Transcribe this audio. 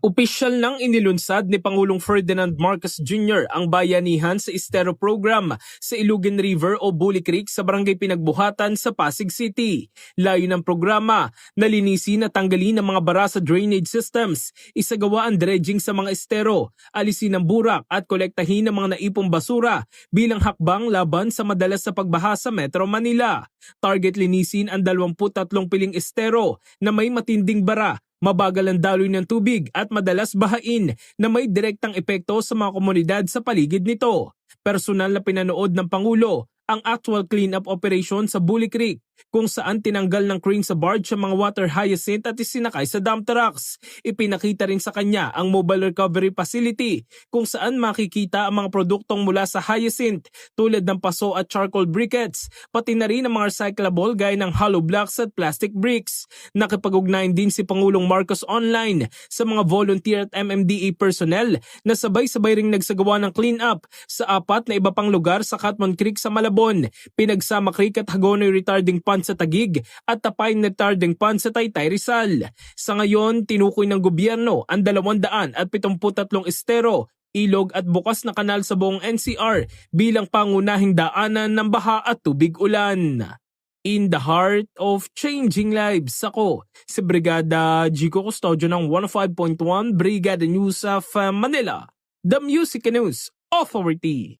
Opisyal nang inilunsad ni Pangulong Ferdinand Marcos Jr. ang bayanihan sa Estero Program sa Ilugan River o Bully Creek sa Barangay Pinagbuhatan sa Pasig City. Layo ng programa, nalinisin at tanggalin ang mga bara sa drainage systems, isagawa ang dredging sa mga estero, alisin ang burak at kolektahin ang mga naipong basura bilang hakbang laban sa madalas sa pagbaha sa Metro Manila. Target linisin ang 23 piling estero na may matinding bara, mabagal ang daloy ng tubig at madalas bahain na may direktang epekto sa mga komunidad sa paligid nito. Personal na pinanood ng Pangulo ang actual cleanup operation sa Bully Creek kung saan tinanggal ng crane sa barge ang mga water hyacinth at isinakay sa dump trucks. Ipinakita rin sa kanya ang mobile recovery facility kung saan makikita ang mga produktong mula sa hyacinth tulad ng paso at charcoal briquettes, pati na rin ang mga recyclable gaya ng hollow blocks at plastic bricks. Nakipag-ugnayan din si Pangulong Marcos online sa mga volunteer at MMDA personnel na sabay-sabay ring nagsagawa ng cleanup sa 4 na iba pang lugar sa Catmon Creek sa Malabon, Pinagsama Creek at Hagonoy Retarding Pond sa Taguig at Tapay Retarding Pond sa Taytay Rizal. Sa ngayon, tinukoy ng gobyerno ang 273 estero, ilog at bukas na kanal sa buong NCR bilang pangunahing daanan ng baha at tubig ulan. In the heart of changing lives, ako si Brigada Jico Custodio ng 105.1 Brigada News of Manila, the Music News Authority.